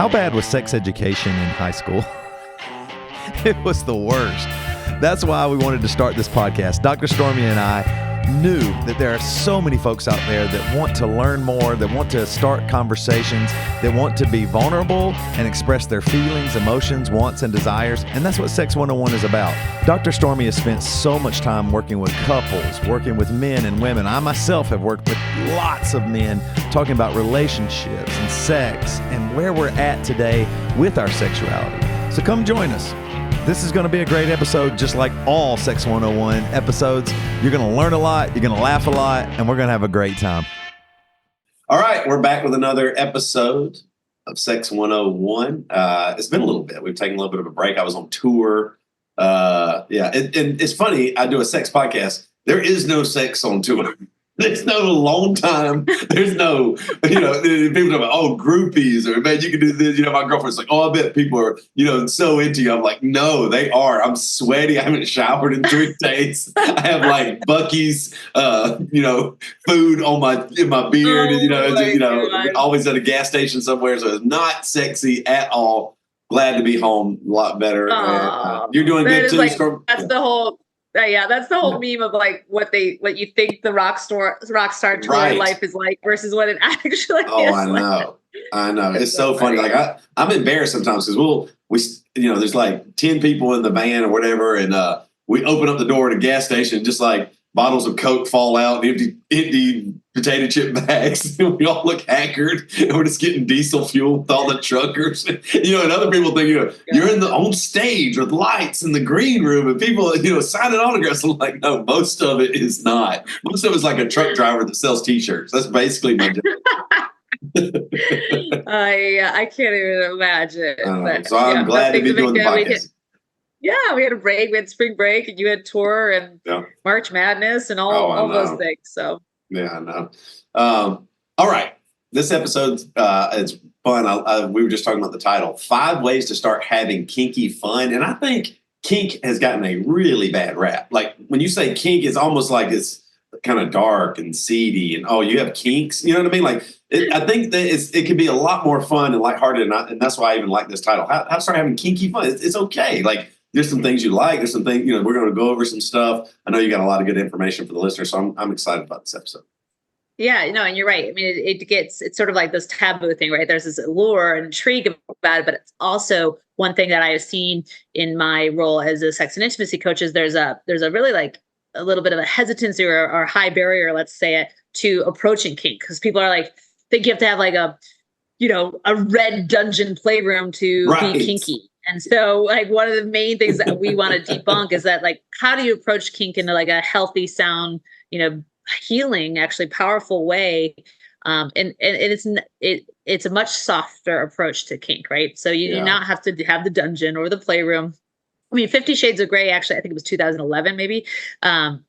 How bad was sex education in high school? It was the worst. That's why we wanted to start this podcast. Dr. Stormy and I knew that there are so many folks out there that want to learn more, that want to start conversations, that want to be vulnerable and express their feelings, emotions, wants, and desires. And that's what Sex 101 is about. Dr. Stormy has spent so much time working with couples, working with men and women. I myself have worked with lots of men talking about relationships and sex and where we're at today with our sexuality. So come join us. This is going to be a great episode, just like all Sex 101 episodes. You're going to learn a lot, you're going to laugh a lot, and we're going to have a great time. All right, we're back with another episode of Sex 101. It's been a little bit. We've taken a little bit of a break. I was on tour. And it's funny, I do a sex podcast. There is no sex on tour. There's no long time. There's no, people talk about, groupies, or man, you can do this. My girlfriend's like, I bet people are, so into you. I'm like, no, they are. I'm sweaty. I haven't showered in 3 days. I have like Buc-ee's, food in my beard. Always at a gas station somewhere. So it's not sexy at all. Glad to be home. A lot better. You're doing good too. That's the whole. That's the whole meme of like what you think the rock star tour life is like versus what it actually is. I know. It's so funny. Like I'm embarrassed sometimes because there's like 10 people in the van or whatever, and we open up the door at a gas station, just like bottles of Coke fall out, empty potato chip bags, and we all look haggard, and we're just getting diesel fuel with all the truckers. And other people think, you're on stage with lights in the green room and people, signing autographs. I'm like, no, most of it is not. Most of it's like a truck driver that sells T-shirts. That's basically my job. I can't even imagine. So I'm glad to be doing the podcast. We had a break. We had spring break, and you had tour and March Madness and all those things. So yeah, I know. All right, this episode is fun. We were just talking about the title: 5 ways to start having kinky fun. And I think kink has gotten a really bad rap. Like when you say kink, it's almost like it's kind of dark and seedy, and you have kinks. You know what I mean? Like I think that it can be a lot more fun and lighthearted, and that's why I even like this title. How to start having kinky fun? It's okay. Like, there's some things you like. There's some things, we're going to go over some stuff. I know you got a lot of good information for the listeners, so I'm excited about this episode. Yeah, and you're right. I mean, it's sort of like this taboo thing, right? There's this allure and intrigue about it, but it's also one thing that I have seen in my role as a sex and intimacy coach is there's a really like a little bit of a hesitancy or high barrier, let's say it, to approaching kink, because people are like, think you have to have like a red dungeon playroom to be kinky. And so like one of the main things that we want to debunk is that like, how do you approach kink in like a healthy, sound, healing, actually powerful way? And it's a much softer approach to kink, right? So you do not have to have the dungeon or the playroom. I mean, 50 Shades of Grey, actually, I think it was 2011, maybe,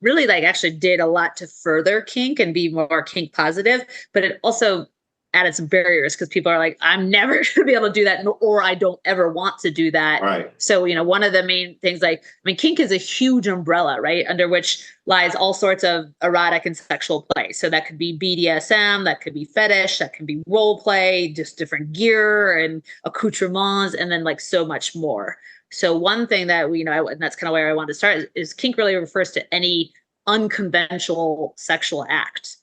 really like actually did a lot to further kink and be more kink positive, but it also added some barriers because people are like, I'm never going to be able to do that, or I don't ever want to do that. Right. So, one of the main things, kink is a huge umbrella, right, under which lies all sorts of erotic and sexual play. So that could be BDSM, that could be fetish, that can be role play, just different gear and accoutrements, and then like so much more. So one thing that and that's kind of where I wanted to start is kink really refers to any unconventional sexual act.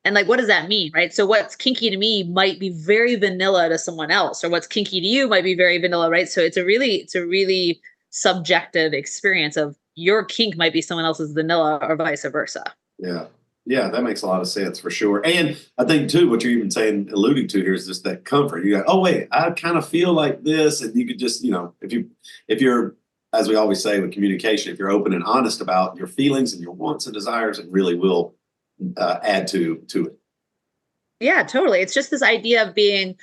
And like, what does that mean, right? So what's kinky to me might be very vanilla to someone else, or what's kinky to you might be very vanilla, right? So it's a really subjective experience of your kink might be someone else's vanilla or vice versa. Yeah, that makes a lot of sense for sure. And I think too, what you're even alluding to here is just that comfort. You go, oh wait, I kind of feel like this, and you could just, if you're, as we always say with communication, if you're open and honest about your feelings and your wants and desires, it really will add to it. Yeah, totally. It's just this idea of being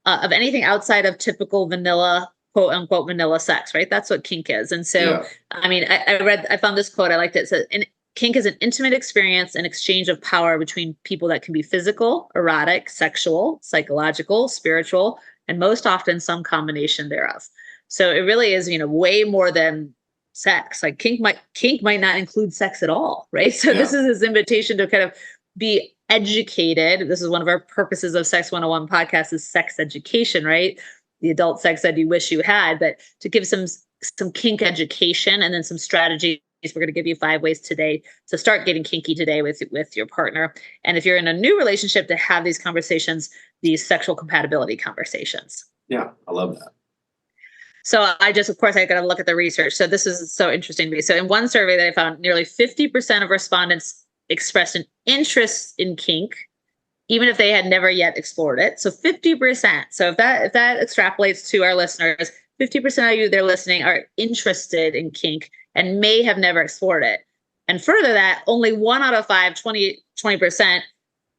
of anything outside of typical vanilla, quote unquote, vanilla sex, right? That's what kink is. And so, I mean, I found this quote, I liked it. It said, kink is an intimate experience and exchange of power between people that can be physical, erotic, sexual, psychological, spiritual, and most often some combination thereof. So it really is, way more than sex. Like kink might not include sex at all, right? So this is his invitation to kind of be educated. This is one of our purposes of Sex 101 podcast is sex education, right? the adult sex ed you wish you had, but to give some kink education and then some strategies. We're going to give you 5 ways today to start getting kinky today with your partner. And if you're in a new relationship, to have these conversations, these sexual compatibility conversations. Yeah, I love that. So I got to look at the research. So this is so interesting to me. So in one survey that I found, nearly 50% of respondents expressed an interest in kink, even if they had never yet explored it. So 50%. So if that extrapolates to our listeners, 50% of you they're listening are interested in kink and may have never explored it. And further that, only 1 out of 5, 20%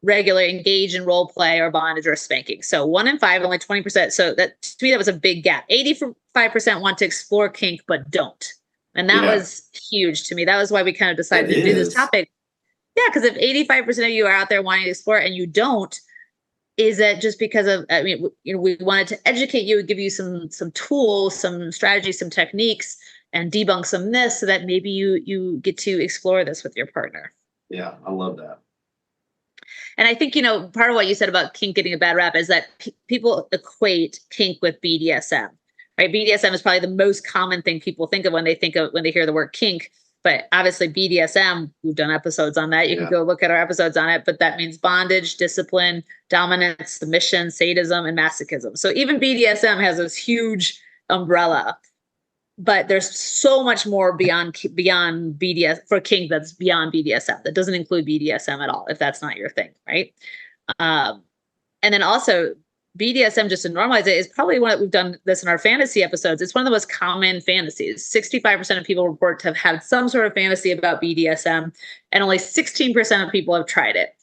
regularly engage in role play or bondage or spanking. So 1 in 5, only 20%. So that, to me, that was a big gap. 85% want to explore kink, but don't. And that was huge to me. That was why we kind of decided to do this topic. Yeah, because if 85% of you are out there wanting to explore it and you don't, is that just because of, we wanted to educate you and give you some tools, some strategies, some techniques, and debunk some myths so that maybe you get to explore this with your partner. Yeah, I love that. And I think, part of what you said about kink getting a bad rap is that people equate kink with BDSM, right? BDSM is probably the most common thing people think of when they hear the word kink. But obviously BDSM, we've done episodes on that. You can go look at our episodes on it, but that means bondage, discipline, dominance, submission, sadism, and masochism. So even BDSM has this huge umbrella. But there's so much more beyond BDS for kink that's beyond BDSM. That doesn't include BDSM at all, if that's not your thing, right? And then also BDSM, just to normalize it, is probably we've done this in our fantasy episodes. It's one of the most common fantasies. 65% of people report to have had some sort of fantasy about BDSM, and only 16% of people have tried it.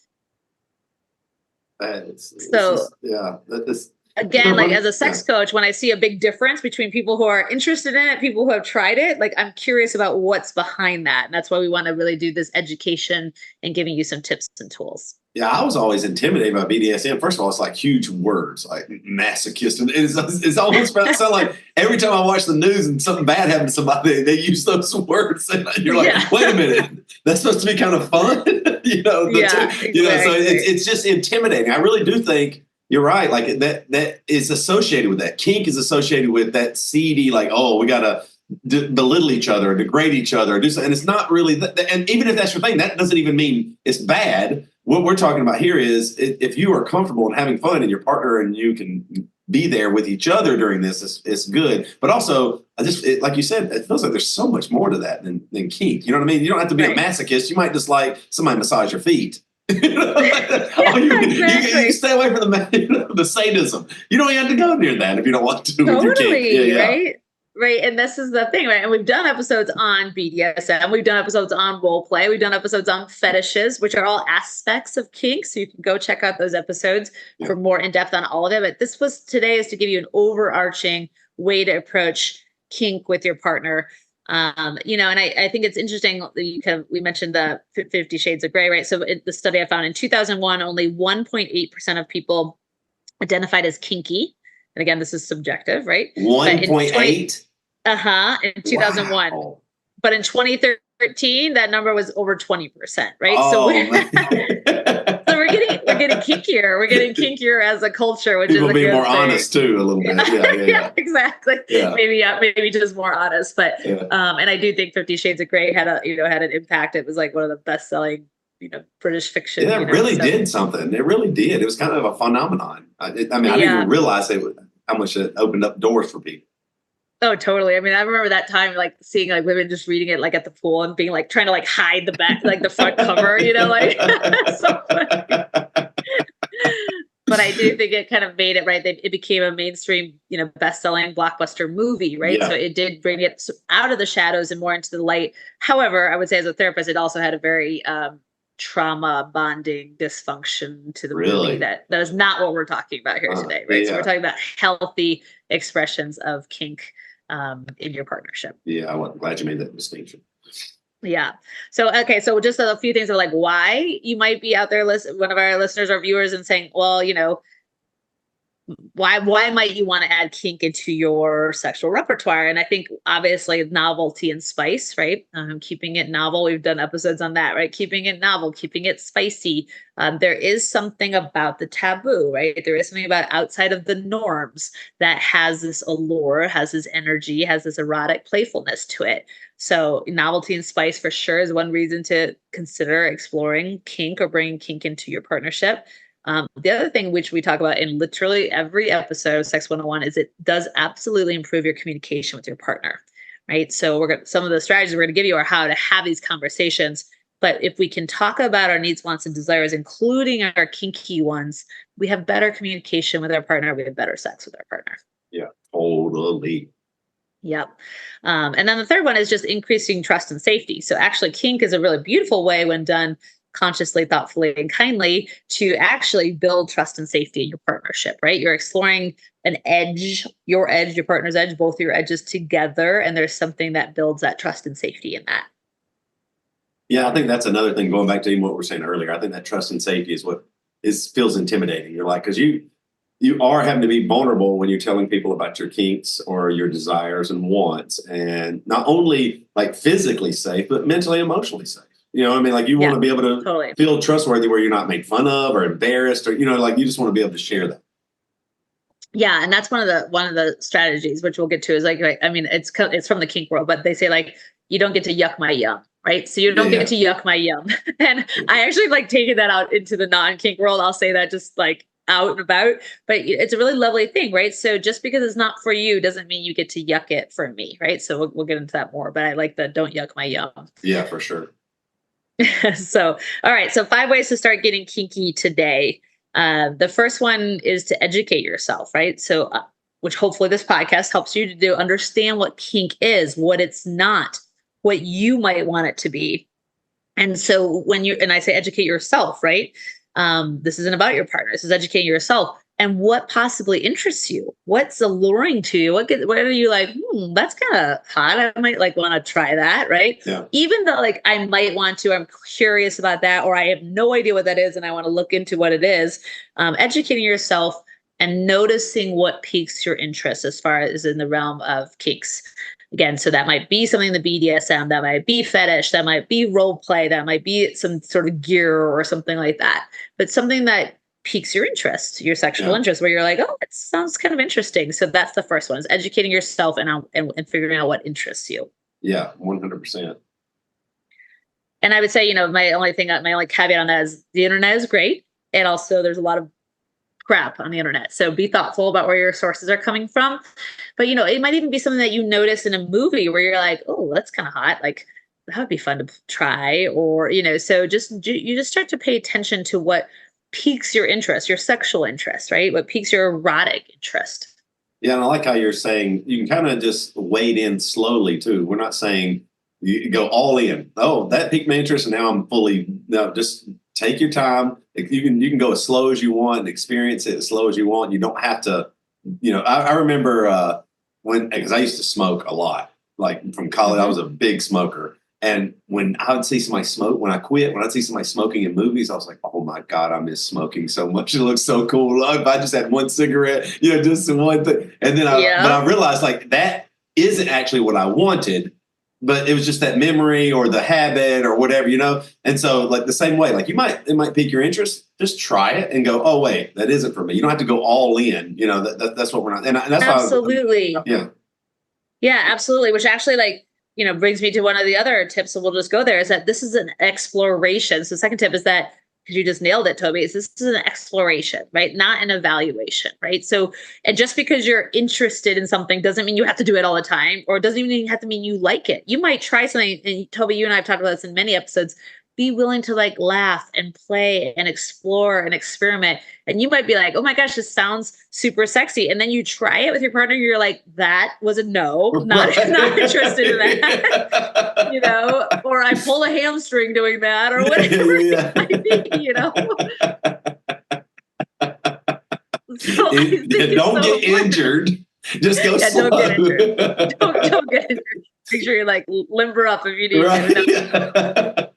Again, like as a sex coach, when I see a big difference between people who are interested in it, people who have tried it, like I'm curious about what's behind that. And that's why we want to really do this education and giving you some tips and tools. Yeah, I was always intimidated by BDSM. First of all, it's like huge words, like masochist. And it's almost sound like every time I watch the news and something bad happens to somebody, they use those words. And you're like, wait a minute, that's supposed to be kind of fun. So it's just intimidating. I really do think you're right. Like that is associated with that. Kink is associated with that seedy, like, oh, we got to belittle each other, degrade each other, do something. And it's not really, and even if that's your thing, that doesn't even mean it's bad. What we're talking about here is if you are comfortable and having fun and your partner and you can be there with each other during this, it's good. But also, like you said, it feels like there's so much more to that than kink. You know what I mean? You don't have to be a masochist. You might just like somebody massage your feet. You stay away from the sadism. You don't even have to go near that if you don't want to. Totally, right? Right. And this is the thing, right? And we've done episodes on BDSM. We've done episodes on role play. We've done episodes on fetishes, which are all aspects of kink. So you can go check out those episodes for more in depth on all of it. But today is to give you an overarching way to approach kink with your partner. And I think it's interesting that we mentioned the 50 Shades of Grey, right? So the study I found in 2001, only 1.8% of people identified as kinky. And again, this is subjective, right? 1.8? In 2001. Wow. But in 2013, that number was over 20%, right? Oh, so we're getting kinkier. We're getting kinkier as a culture, which people is a being good more thing. Honest too, a little bit. Yeah, exactly. Yeah. Maybe just more honest. But and I do think 50 Shades of Grey had an impact. It was like one of the best-selling British fiction. Yeah, it really did something. It really did. It was kind of a phenomenon. I didn't even realize how much it opened up doors for people. Oh, totally. I mean, I remember that time, like seeing like women just reading it like at the pool and being like trying to like hide the back, like the front cover, like so funny. But I do think it kind of made it right. It became a mainstream, best-selling blockbuster movie, right? Yeah. So it did bring it out of the shadows and more into the light. However, I would say as a therapist, it also had a very trauma bonding dysfunction to the movie that is not what we're talking about here today, right? So we're talking about healthy expressions of kink in your partnership. Yeah, I'm glad you made that distinction. Yeah. So, okay. So just a few things of like why you might be out there, one of our listeners or viewers and saying, well, why might you want to add kink into your sexual repertoire? And I think obviously novelty and spice, right? Keeping it novel. We've done episodes on that, right? Keeping it novel, keeping it spicy. There is something about the taboo, right? There is something about outside of the norms that has this allure, has this energy, has this erotic playfulness to it. So novelty and spice for sure is one reason to consider exploring kink or bringing kink into your partnership. The other thing which we talk about in literally every episode of Sex 101 is it does absolutely improve your communication with your partner, right? So some of the strategies we're going to give you are how to have these conversations. But if we can talk about our needs, wants, and desires, including our kinky ones, we have better communication with our partner. We have better sex with our partner. Yeah, totally. Yep. And then the third one is just increasing trust and safety. So actually kink is a really beautiful way when done consciously, thoughtfully, and kindly to actually build trust and safety in your partnership, right? You're exploring an edge, your partner's edge, both your edges together. And there's something that builds that trust and safety in that. Yeah, I think that's another thing, going back to even what we were saying earlier. I think that trust and safety is what feels intimidating. You're like, because you are having to be vulnerable when you're telling people about your kinks or your desires and wants, and not only like physically safe, but mentally, emotionally safe. You know what I mean? Like you want to be able to totally feel trustworthy where you're not made fun of or embarrassed, or, like you just want to be able to share that. Yeah. And that's one of the strategies, which we'll get to, is like, I mean, it's from the kink world, but they say like, you don't get to yuck my yum, right? So you don't get to yuck my yum. And I actually like taking that out into the non-kink world. I'll say that just like out and about, but it's a really lovely thing, right? So just because it's not for you doesn't mean you get to yuck it for me, right? So we'll get into that more, but I like the don't yuck my yum. Yeah, for sure. So, all right. So 5 ways to start getting kinky today. The first one is to educate yourself, right? So, which hopefully this podcast helps you to understand what kink is, what it's not, what you might want it to be. And so and I say educate yourself, right? This isn't about your partner. This is educating yourself and what possibly interests you. What's alluring to you? What are you like? That's kind of hot. I might like want to try that, right? Yeah. Even though like I might want to, I'm curious about that, or I have no idea what that is, and I want to look into what it is. Educating yourself and noticing what piques your interest as far as in the realm of kinks. Again, so that might be something in the BDSM, that might be fetish, that might be role play, that might be some sort of gear or something like that. But something that piques your interest, your sexual interest, where you're like, oh, it sounds kind of interesting. So that's the first one, is educating yourself and figuring out what interests you. Yeah, 100%. And I would say, my only caveat on that is the internet is great. And also there's a lot of crap on the internet. So be thoughtful about where your sources are coming from. But, it might even be something that you notice in a movie where you're like, oh, that's kind of hot. Like that would be fun to try. Or, so you just start to pay attention to what piques your interest, your sexual interest, right? What piques your erotic interest. Yeah. And I like how you're saying you can kind of just wade in slowly too. We're not saying you go all in. Oh, that piqued my interest and now I'm fully, no, just take your time. You can go as slow as you want and experience it as slow as you want. You don't have to, I remember because I used to smoke a lot, like from college. I was a big smoker. And when I would see somebody smoke, when I'd see somebody smoking in movies, I was like, oh my God, I miss smoking so much. It looks so cool. If I just had one cigarette, just one thing. And then I realized like that isn't actually what I wanted, but it was just that memory or the habit or whatever, And so like the same way, like it might pique your interest. Just try it and go, oh wait, that isn't for me. You don't have to go all in, that's what we're not. And that's absolutely. Why Yeah, absolutely. Which actually brings me to one of the other tips. So we'll just go there, is that this is an exploration. So the second tip is that, because you just nailed it, Toby, this is an exploration, right? Not an evaluation, right? So, and just because you're interested in something doesn't mean you have to do it all the time, or it doesn't even have to mean you like it. You might try something, and Toby, you and I have talked about this in many episodes. Be willing to like laugh and play and explore and experiment. And you might be like, oh my gosh, this sounds super sexy. And then you try it with your partner. You're like, that was a no, not interested in that, or I pull a hamstring doing that or whatever it might be, So don't get injured. Just go slow. Don't get injured. Don't get injured. Make sure you like limber up if you need to.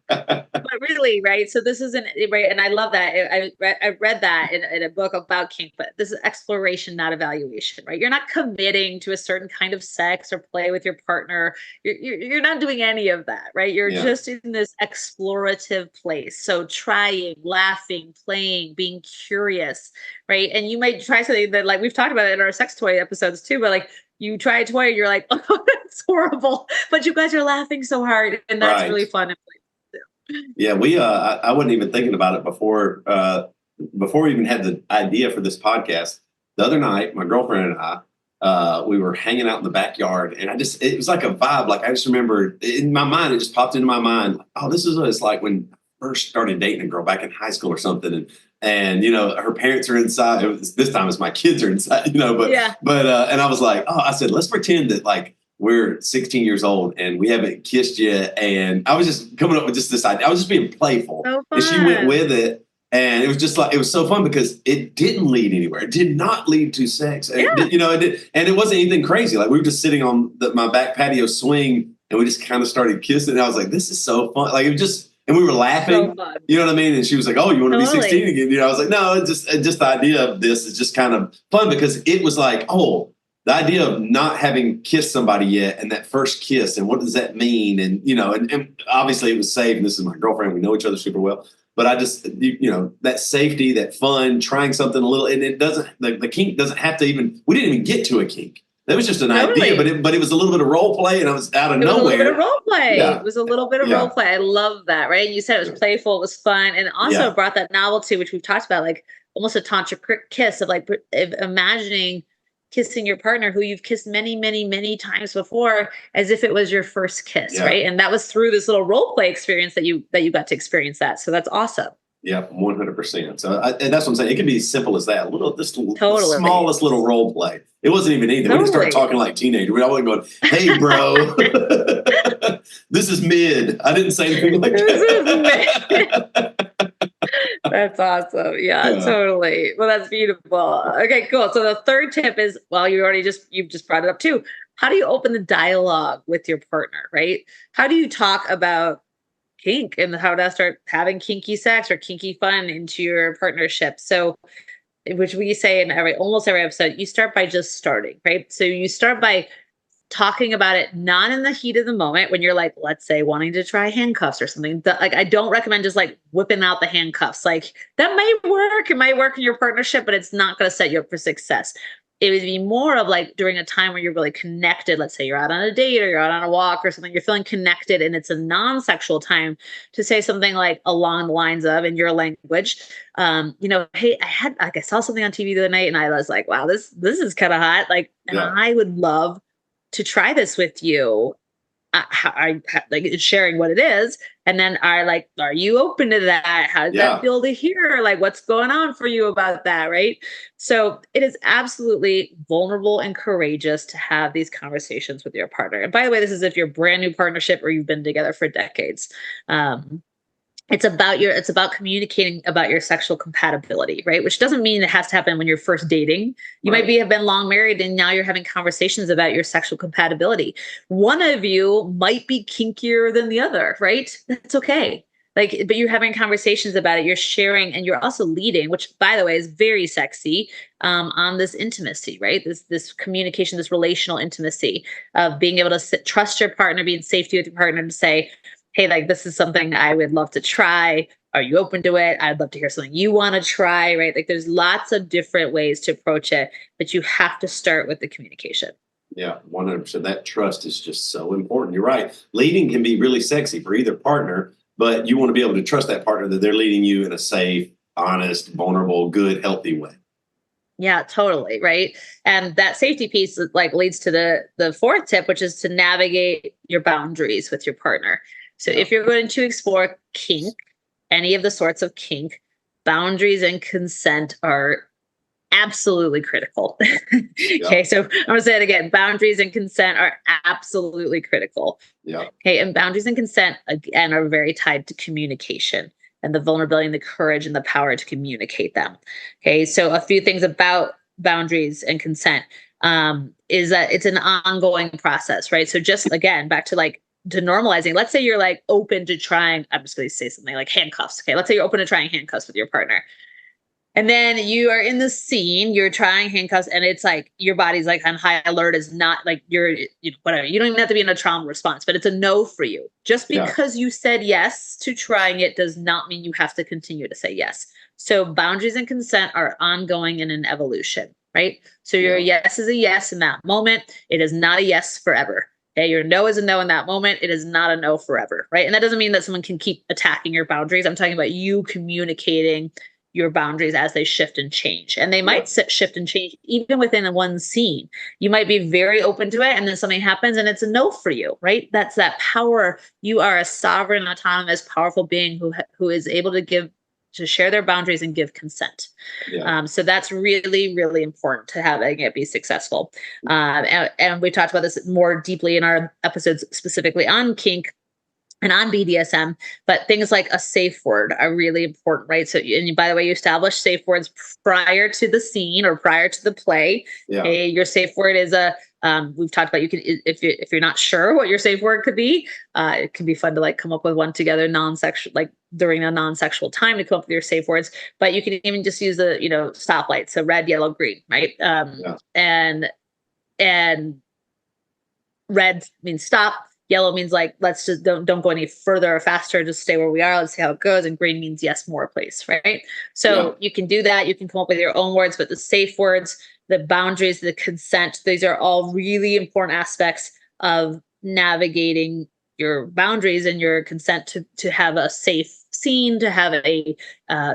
But Exactly. Right. So this isn't right. And I love that. I read that in a book about kink, but this is exploration, not evaluation, right? You're not committing to a certain kind of sex or play with your partner. You're not doing any of that, right? You're Yeah. just in this explorative place. So trying, laughing, playing, being curious, right? And you might try something that, like we've talked about it in our sex toy episodes too, but like you try a toy and you're like, oh, that's horrible. But you guys are laughing so hard. And that's Right. really fun. Yeah, I wasn't even thinking about it before we even had the idea for this podcast. The other night, my girlfriend and I, we were hanging out in the backyard, and it was like a vibe. Like I just remember in my mind, it just popped into my mind. Oh, this is what it's like when I first started dating a girl back in high school or something, and her parents are inside. This time it's my kids are inside, but Yeah. and I was like, oh, I said, let's pretend that like we're 16 years old and we haven't kissed yet. And I was just coming up with just this idea. I was just being playful. So and she went fun. with it. And it was just like, it was so fun because it didn't lead anywhere. It did not lead to sex. And and it wasn't anything crazy. Like we were just sitting on my back patio swing and we just kind of started kissing. And I was like, this is so fun. Like it was just, and we were laughing, So fun. you know what I mean? And she was like, oh, you want to be 16 again? I was like, no, just the idea of this is just kind of fun because it was like, oh, the idea of not having kissed somebody yet and that first kiss and what does that mean? And, and obviously it was safe. And this is my girlfriend. We know each other super well. But I just, that safety, that fun, trying something a little, and it doesn't, the kink doesn't have to we didn't even get to a kink. That was just an idea, but it was a little bit of role play and I was out of nowhere. It was a little bit of role play. Yeah. It was a little bit of role play. I love that, right? You said it was playful, it was fun, and also brought that novelty, which we've talked about, like almost a tantric kiss of like imagining kissing your partner who you've kissed many, many, many times before as if it was your first kiss, right? And that was through this little role play experience that you got to experience that. So that's awesome. Yeah, 100%. So and that's what I'm saying. It can be as simple as that. Totally. The smallest little role play. It wasn't even anything. We didn't start talking like teenagers. I wasn't going, hey, bro, this is mid. I didn't say anything like that. That's awesome. Yeah, totally. Well, that's beautiful. Okay, cool. So the third tip is, well, you've just brought it up too. How do you open the dialogue with your partner, right? How do you talk about kink and how to start having kinky sex or kinky fun into your partnership? So, which we say in almost every episode, you start by just starting, right? So you start by talking about it, not in the heat of the moment when you're like, let's say wanting to try handcuffs or something. Like, I don't recommend just like whipping out the handcuffs. Like that might work. It might work in your partnership, but it's not going to set you up for success. It would be more of like during a time where you're really connected. Let's say you're out on a date or you're out on a walk or something, you're feeling connected and it's a non-sexual time to say something like along the lines of, in your language, hey, I saw something on TV the other night and I was like, wow, this is kind of hot. Like, and I would love to try this with you. I like sharing what it is. And then are you open to that? How does that feel to hear? Like, what's going on for you about that? Right. So it is absolutely vulnerable and courageous to have these conversations with your partner. And by the way, this is if you're a brand new partnership or you've been together for decades. It's about communicating about your sexual compatibility, right? Which doesn't mean it has to happen when you're first dating. You might have been long married and now you're having conversations about your sexual compatibility. One of you might be kinkier than the other, right? That's okay. But you're having conversations about it, you're sharing, and you're also leading, which by the way is very sexy, on this intimacy, right? This communication, this relational intimacy of being able to trust your partner, being safety with your partner to say, hey, like, this is something I would love to try. Are you open to it? I'd love to hear something you want to try, right? Like there's lots of different ways to approach it, but you have to start with the communication. Yeah, 100%. That trust is just so important. You're right. Leading can be really sexy for either partner, but you want to be able to trust that partner that they're leading you in a safe, honest, vulnerable, good, healthy way. Yeah, totally. Right. And that safety piece like leads to the fourth tip, which is to navigate your boundaries with your partner. So if you're going to explore kink, any of the sorts of kink, boundaries and consent are absolutely critical. Okay, so I'm going to say it again. Boundaries and consent are absolutely critical. Yeah. Okay, and boundaries and consent, again, are very tied to communication and the vulnerability and the courage and the power to communicate them. Okay, so a few things about boundaries and consent is that it's an ongoing process, right? So just, again, back to like to normalizing. Let's say you're like open to trying, I'm just going to say something like handcuffs. Okay. Let's say you're open to trying handcuffs with your partner. And then you are in the scene, you're trying handcuffs, and it's like your body's like on high alert. Is not like whatever. You don't even have to be in a trauma response, but it's a no for you. Just because you said yes to trying it does not mean you have to continue to say yes. So boundaries and consent are ongoing in an evolution, right? So your yes is a yes in that moment. It is not a yes forever. Okay, your no is a no in that moment. It is not a no forever, right? And that doesn't mean that someone can keep attacking your boundaries. I'm talking about you communicating your boundaries as they shift and change. And they might shift and change even within one scene. You might be very open to it, and then something happens and it's a no for you, right? That's that power. You are a sovereign, autonomous, powerful being who is able to share their boundaries and give consent. So that's really, really important to having it be successful. And we talked about this more deeply in our episodes specifically on kink and on BDSM, but things like a safe word are really important, right? So, and by the way, you establish safe words prior to the scene or prior to the play. Okay, your safe word is we've talked about, you can, if you're not sure what your safe word could be, it can be fun to like come up with one together, non-sexual, like during a non-sexual time to come up with your safe words, but you can even just use the, stoplight. So red, yellow, green, right? And red means stop. Yellow means like, let's just don't go any further or faster, just stay where we are. Let's see how it goes. And green means yes, more please, right? So you can do that. You can come up with your own words, but the safe words, the boundaries, the consent, these are all really important aspects of navigating your boundaries and your consent to have a safe scene, to have a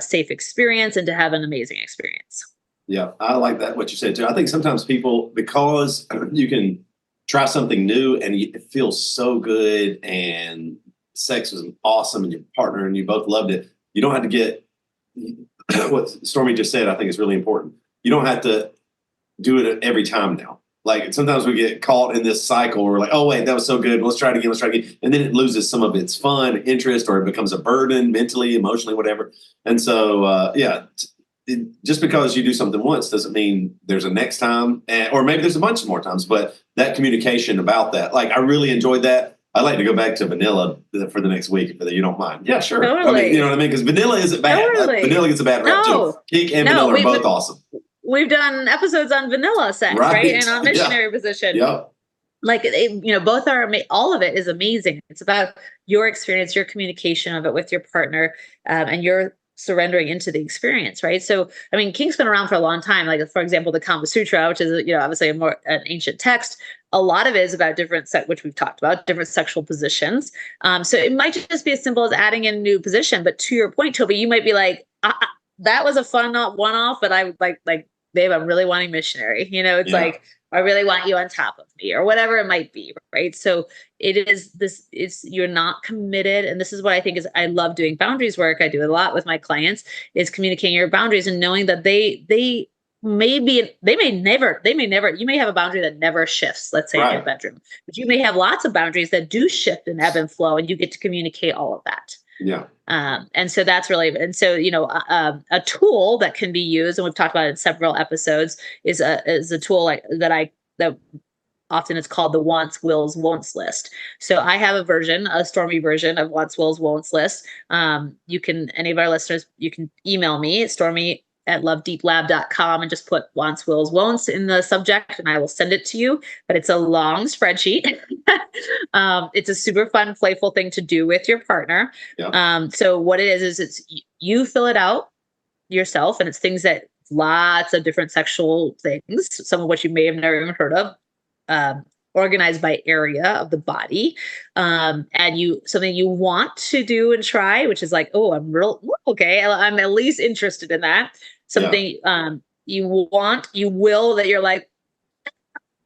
safe experience, and to have an amazing experience. Yeah, I like that, what you said too. I think sometimes people, because you can try something new and it feels so good and sex was awesome and your partner and you both loved it. You don't have to get what Stormy just said. I think is really important. You don't have to do it every time now. Like sometimes we get caught in this cycle where we're like, oh wait, that was so good. Let's try it again. Let's try it again. And then it loses some of its fun, interest, or it becomes a burden mentally, emotionally, whatever. And so, just because you do something once doesn't mean there's a next time, or maybe there's a bunch more times, but that communication about that, like I really enjoyed that. I'd like to go back to vanilla for the next week if you don't mind. Yeah, sure. Totally. I mean, you know what I mean? Because vanilla isn't bad. Totally. Vanilla gets a bad rap too. Kink and vanilla are both awesome. We've done episodes on vanilla sex, right? And on missionary position. Yep. Like, both are, all of it is amazing. It's about your experience, your communication of it with your partner, and your surrendering into the experience, right? So, kink's been around for a long time. Like, for example, the Kama Sutra, which is, obviously an ancient text. A lot of it is about which we've talked about, different sexual positions. So it might just be as simple as adding in a new position. But to your point, Toby, you might be like, that was a fun one-off, but I like, babe, I'm really wanting missionary. It's like, I really want you on top of me, or whatever it might be, right? So you're not committed. And this is what I think I love doing boundaries work. I do a lot with my clients, is communicating your boundaries and knowing that they may never, you may have a boundary that never shifts, let's say in your bedroom, but you may have lots of boundaries that do shift and ebb and flow, and you get to communicate all of that. Yeah. And so that's really, and so, a tool that can be used, and we've talked about it in several episodes, is a tool that often it's called the wants, wills, won'ts list. So I have a Stormy version of wants, wills, won'ts list. Any of our listeners, you can email me at stormy@lovedeeplab.com and just put wants, wills, won'ts in the subject, and I will send it to you. But it's a long spreadsheet. It's a super fun, playful thing to do with your partner. Yeah. So what it is it's you fill it out yourself, and it's things that lots of different sexual things, some of which you may have never even heard of, organized by area of the body, and something you want to do and try, which is like, oh, I'm at least interested in that. Something you will, that you're like,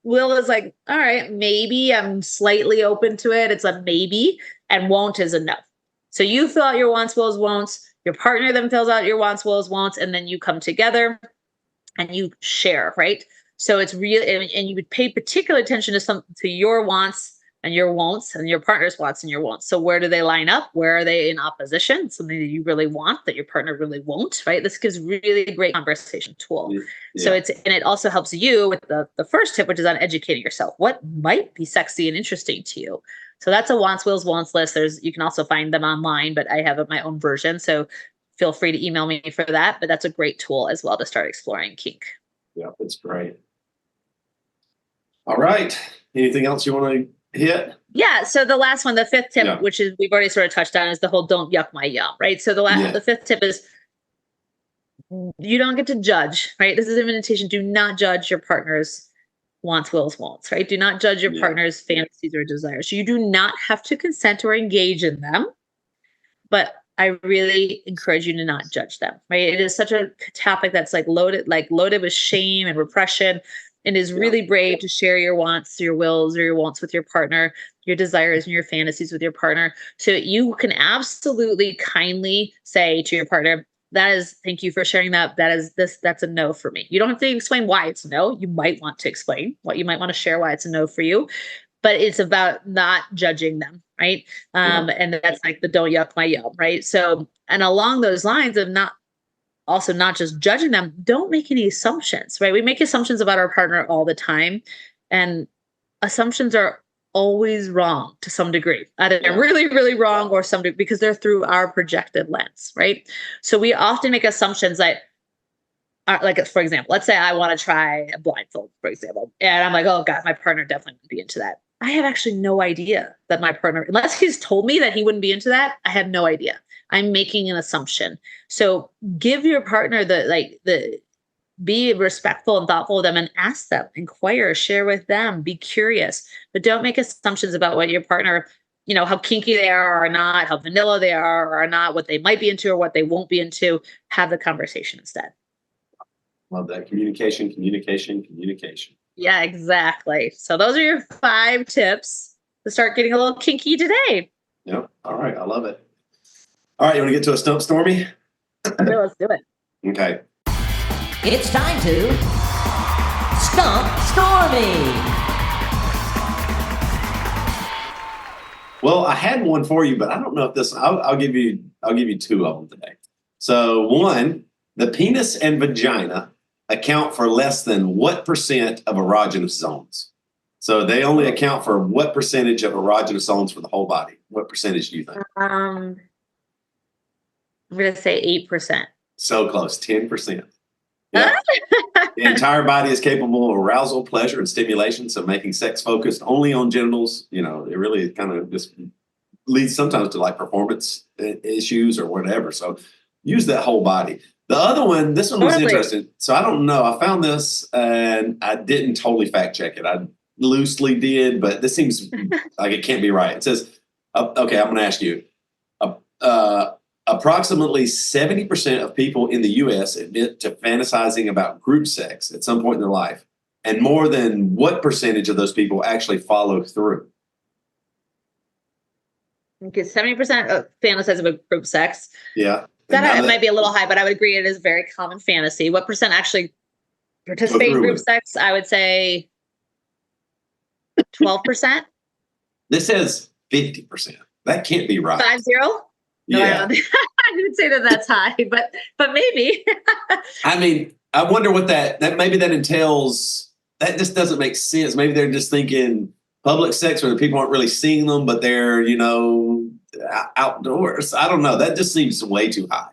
will is like, all right, maybe I'm slightly open to it. It's a maybe, and won't is a no. So you fill out your wants, wills, won'ts. Your partner then fills out your wants, wills, won'ts, and then you come together and you share, right? So it's real, and you would pay particular attention to your wants and your won'ts, and your partner's wants and your won'ts. So where do they line up? Where are they in opposition? Something that you really want that your partner really won't, right? This gives really great conversation tool. Yeah. So it also helps you with the first tip, which is on educating yourself. What might be sexy and interesting to you? So that's a wants, wills, wants list. You can also find them online, but I have my own version. So feel free to email me for that. But that's a great tool as well to start exploring kink. Yeah, that's great. All right. Anything else you want to hit? Yeah. So the last one, the fifth tip, which is we've already sort of touched on, is the whole don't yuck my yum, right? So the fifth tip is you don't get to judge, right? This is an invitation. Do not judge your partner's wants, wills, wants, right? Do not judge your partner's fantasies or desires. You do not have to consent or engage in them, but I really encourage you to not judge them, right? It is such a topic that's loaded with shame and repression. It is really brave to share your wants, your wills, or your wants with your partner, your desires and your fantasies with your partner. So you can absolutely kindly say to your partner, thank you for sharing that. That's a no for me. You don't have to explain why it's a no. You might want to explain what you might want to share why it's a no for you, but it's about not judging them, right? And that's like the don't yuck my yum, right? So, and along those lines of not just judging them, don't make any assumptions, right? We make assumptions about our partner all the time, and assumptions are always wrong to some degree. Either they're really, really wrong or some degree, because they're through our projected lens, right? So we often make assumptions that are, like, for example, let's say I want to try a blindfold, for example, and I'm like, oh God, my partner definitely would be into that. I have actually no idea that my partner, unless he's told me that he wouldn't be into that, I have no idea. I'm making an assumption. So give your partner be respectful and thoughtful of them and ask them, inquire, share with them, be curious, but don't make assumptions about what your partner, how kinky they are or not, how vanilla they are or not, what they might be into or what they won't be into. Have the conversation instead. Love that. Communication. Yeah, exactly. So those are your 5 tips to start getting a little kinky today. Yep. All right. I love it. All right. You want to get to a stump, Stormy? Okay, let's do it. Okay. It's time to Stump Stormy. Well, I had one for you, but I don't know if this. I'll give you 2 of them today. So, one, the penis and vagina account for less than what percent of erogenous zones? So they only account for what percentage of erogenous zones for the whole body? What percentage do you think? I'm going to say 8%. So close, 10%. Yeah. The entire body is capable of arousal, pleasure, and stimulation. So making sex focused only on genitals, it really kind of just leads sometimes to like performance issues or whatever. So use that whole body. The other one, this one was interesting. So I don't know. I found this and I didn't totally fact check it. I loosely did, but this seems like it can't be right. It says, okay, I'm going to ask you. Approximately 70% of people in the U.S. admit to fantasizing about group sex at some point in their life. And more than what percentage of those people actually follow through? Okay, 70% fantasize about group sex. Yeah. It might be a little high, but I would agree it is a very common fantasy. What percent actually participate in group sex? I would say 12%. This says 50%. That can't be right. 50? No, yeah. I didn't say that that's high, but maybe. I mean, I wonder what that maybe that entails. That just doesn't make sense. Maybe they're just thinking public sex where the people aren't really seeing them, but they're, outdoors. I don't know. That just seems way too high.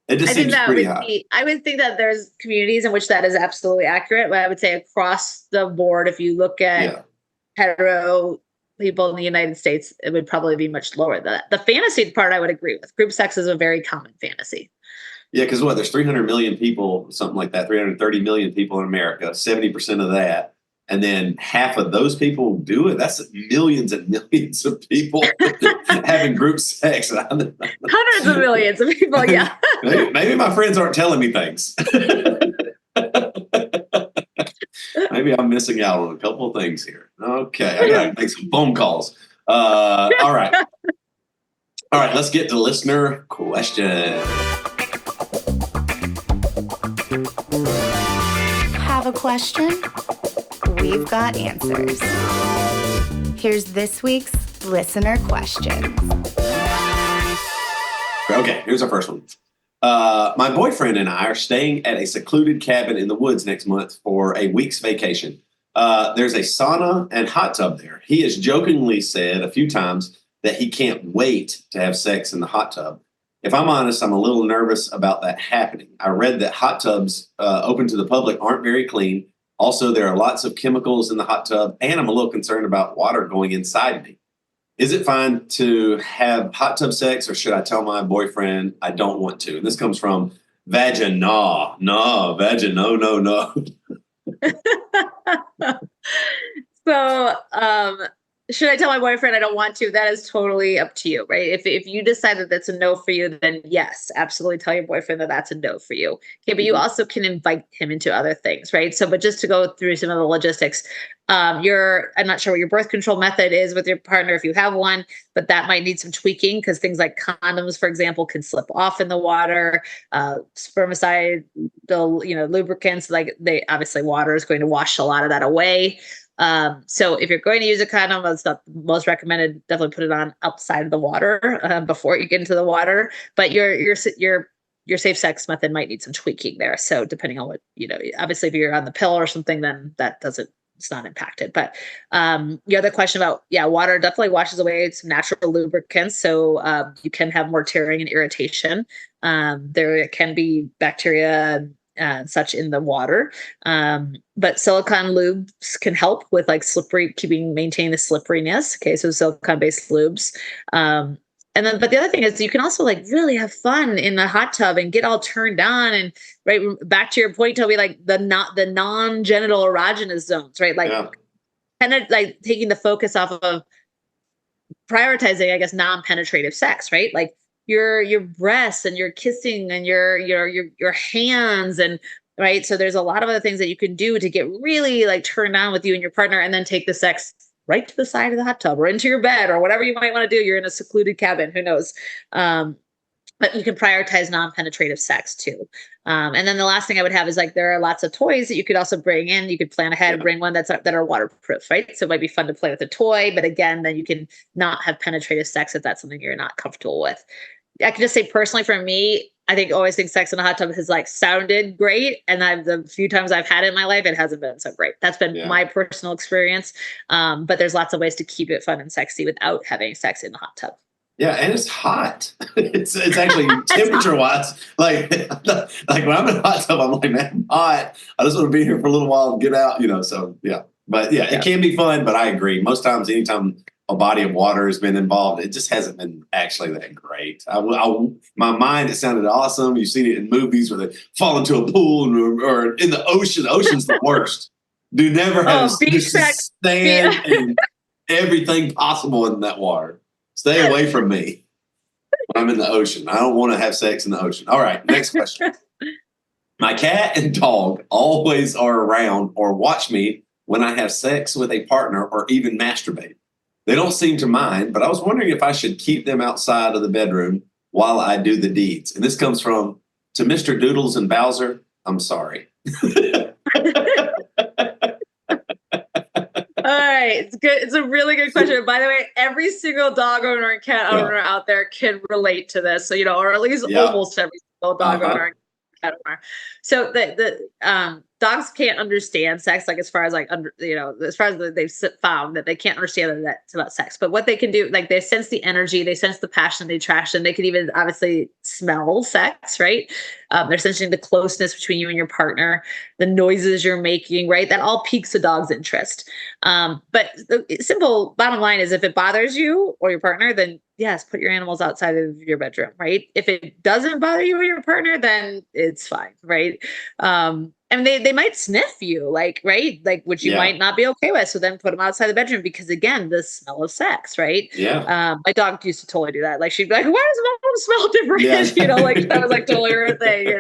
It just seems pretty high. I would think that there's communities in which that is absolutely accurate, but I would say across the board, if you look at hetero people in the United States, it would probably be much lower. The fantasy part, I would agree with. Group sex is a very common fantasy. Yeah, because there's 300 million people, something like that, 330 million people in America, 70% of that. And then half of those people do it. That's millions and millions of people having group sex. Hundreds of millions of people, yeah. Maybe my friends aren't telling me things. Maybe I'm missing out on a couple of things here. Okay, I got to make some phone calls. All right. All right, let's get to listener question. Have a question? We've got answers. Here's this week's listener questions. Okay, here's our first one. My boyfriend and I are staying at a secluded cabin in the woods next month for a week's vacation. There's a sauna and hot tub there. He has jokingly said a few times that he can't wait to have sex in the hot tub. If I'm honest, I'm a little nervous about that happening. I read that hot tubs open to the public aren't very clean. Also, there are lots of chemicals in the hot tub, and I'm a little concerned about water going inside me. Is it fine to have hot tub sex, or should I tell my boyfriend I don't want to? And this comes from Vagin. No. So, should I tell my boyfriend I don't want to? That is totally up to you, right? If you decide that that's a no for you, then yes, absolutely tell your boyfriend that that's a no for you. Okay, but you also can invite him into other things, right? So, but just to go through some of the logistics, I'm not sure what your birth control method is with your partner if you have one, but that might need some tweaking because things like condoms, for example, can slip off in the water. Spermicide, lubricants, obviously water is going to wash a lot of that away. So if you're going to use a condom, that's not the most recommended. Definitely put it on outside of the water before you get into the water. But your safe sex method might need some tweaking there. So depending on what obviously if you're on the pill or something, then it's not impacted. But the other question about water definitely washes away some natural lubricants, so you can have more tearing and irritation. There can be bacteria such in the water. But silicone lubes can help with maintaining the slipperiness. Okay. So silicone based lubes. But the other thing is you can also really have fun in the hot tub and get all turned on and right back to your point, Toby, the non-genital erogenous zones, right? Kind of taking the focus off of prioritizing, I guess, non-penetrative sex, right? Your breasts and your kissing and your hands and right. So there's a lot of other things that you can do to get really turned on with you and your partner, and then take the sex right to the side of the hot tub or into your bed or whatever you might want to do. You're in a secluded cabin, who knows? But you can prioritize non-penetrative sex too. And then the last thing I would have is there are lots of toys that you could also bring in. You could plan ahead and bring one that are waterproof, right? So it might be fun to play with a toy, but again, then you can not have penetrative sex if that's something you're not comfortable with. I can just say personally for me, I always think sex in a hot tub has sounded great. And the few times I've had it in my life, it hasn't been so great. That's been my personal experience. But there's lots of ways to keep it fun and sexy without having sex in the hot tub. Yeah, and it's hot. It's actually temperature wise. When I'm in a hot tub, I'm like, man, I'm hot. I just want to be here for a little while and get out, So yeah. But it can be fun, but I agree. Most times, anytime a body of water has been involved, it just hasn't been actually that great. My mind, it sounded awesome. You've seen it in movies where they fall into a pool or in the ocean. The ocean's the worst. Do never have sand and everything possible in that water. Stay away from me when I'm in the ocean. I don't want to have sex in the ocean. All right, next question. My cat and dog always are around or watch me when I have sex with a partner or even masturbate. They don't seem to mind, but I was wondering if I should keep them outside of the bedroom while I do the deeds. And this comes from to Mr. Doodles and Bowser. I'm sorry. All right. It's good. It's a really good question. By the way, every single dog owner and cat owner out there can relate to this. So, or at least almost every single dog owner and cat owner. So the dogs can't understand sex, as far as as far as they've found that they can't understand that it's about sex. But what they can do, they sense the energy, they sense the passion, the attraction. They can even obviously smell sex, right? They're sensing the closeness between you and your partner, the noises you're making, right? That all piques a dog's interest. But the simple bottom line is if it bothers you or your partner, then yes, put your animals outside of your bedroom, right? If it doesn't bother you or your partner, then it's fine, right? And they might sniff you, right? Which you might not be okay with. So then put them outside the bedroom because again, the smell of sex, right? Yeah. My dog used to totally do that. She'd be like, why does mom smell different? Yeah. That was totally her thing,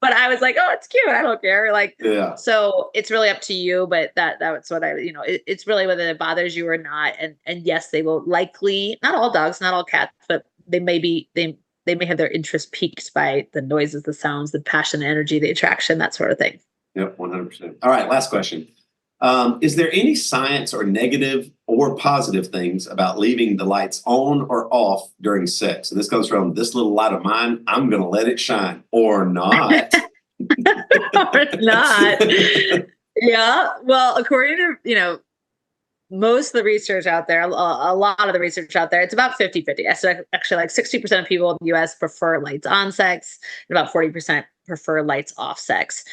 But I was like, oh, it's cute. I don't care. So it's really up to you. But that's what it's really whether it bothers you or not. And yes, they will likely, not all dogs, not all cats, but they may have their interest piqued by the noises, the sounds, the passion, the energy, the attraction, that sort of thing. Yep, 100%. All right, last question. Is there any science or negative or positive things about leaving the lights on or off during sex? And this comes from this little light of mine. I'm going to let it shine or not. Or not. Yeah. Well, according to, most of the research out there, a lot of the research out there, it's about 50-50. So actually, like 60% of people in the US prefer lights on sex, and about 40% prefer lights off sex.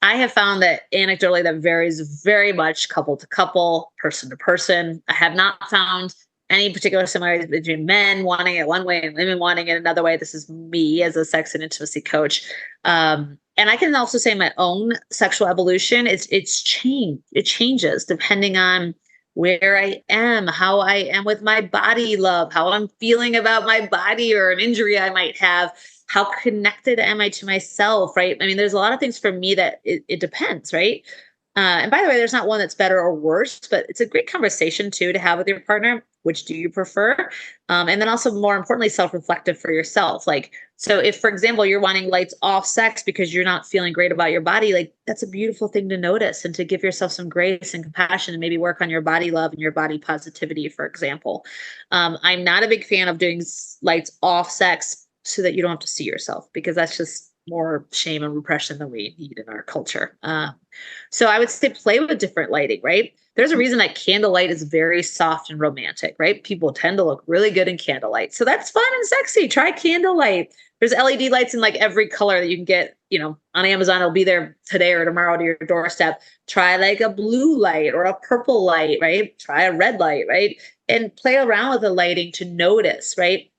I have found that anecdotally that varies very much couple to couple, person to person. I have not found any particular similarities between men wanting it one way and women wanting it another way. This is me as a sex and intimacy coach. And I can also say my own sexual evolution, it's changed. It changes depending on where I am, how I am with my body love, how I'm feeling about my body or an injury I might have, how connected am I to myself, right? I mean, there's a lot of things for me that it depends, right? And by the way, there's not one that's better or worse, but it's a great conversation too to have with your partner. Which do you prefer? And then also, more importantly, self-reflective for yourself. Like, so if, for example, you're wanting lights off sex because you're not feeling great about your body, like that's a beautiful thing to notice and to give yourself some grace and compassion and maybe work on your body love and your body positivity, for example. I'm not a big fan of doing lights off sex so that you don't have to see yourself, because that's just more shame and repression than we need in our culture. So I would say play with different lighting, right? There's a reason that candlelight is very soft and romantic, right? People tend to look really good in candlelight. So that's fun and sexy. Try candlelight. There's LED lights in like every color that you can get, on Amazon. It'll be there today or tomorrow to your doorstep. Try like a blue light or a purple light, right? Try a red light, right? And play around with the lighting to notice, right?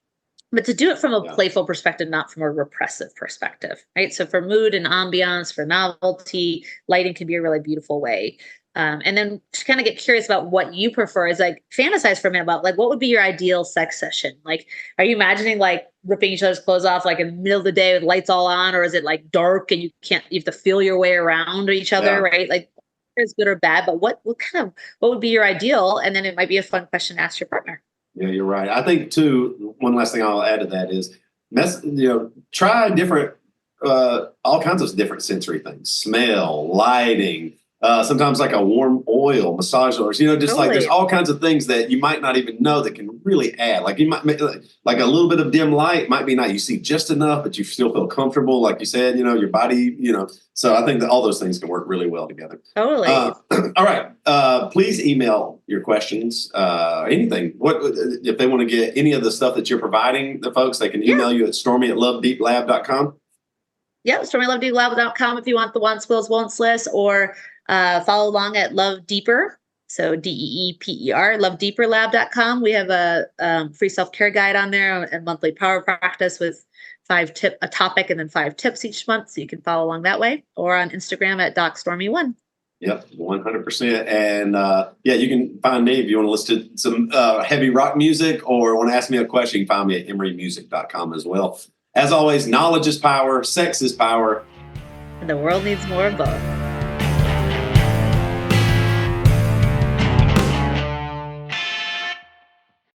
But to do it from a playful perspective, not from a repressive perspective, right? So for mood and ambiance, for novelty, lighting can be a really beautiful way. And then to kind of get curious about what you prefer is like fantasize for a minute about like, what would be your ideal sex session? Like, are you imagining like ripping each other's clothes off like in the middle of the day with lights all on, or is it like dark and you have to feel your way around each other, right? Like, it's good or bad, but what would be your ideal? And then it might be a fun question to ask your partner. Yeah, you're right. I think too, one last thing I'll add to that is try different, all kinds of different sensory things, smell, lighting, sometimes like a warm oil, massage oils, just like there's all kinds of things that you might not even know that can really add. Like you might make like a little bit of dim light might be nice. You see just enough, but you still feel comfortable. Like you said, your body, so I think that all those things can work really well together. Totally. All right. Please email your questions, anything. What if they want to get any of the stuff that you're providing the folks, they can email you at stormy@lovedeeplab.com. Yeah, stormy@lovedeeplab.com if you want the wants, wills, won'ts list, or follow along at Love Deeper. So DEEPER, lovedeeperlab.com. We have a free self-care guide on there, and monthly power practice with a topic and then 5 tips each month. So you can follow along that way, or on Instagram at DocStormy1. Yep, 100%. And you can find me if you want to listen to some heavy rock music or want to ask me a question. You can find me at emerymusic.com as well. As always, knowledge is power, sex is power. And the world needs more of both.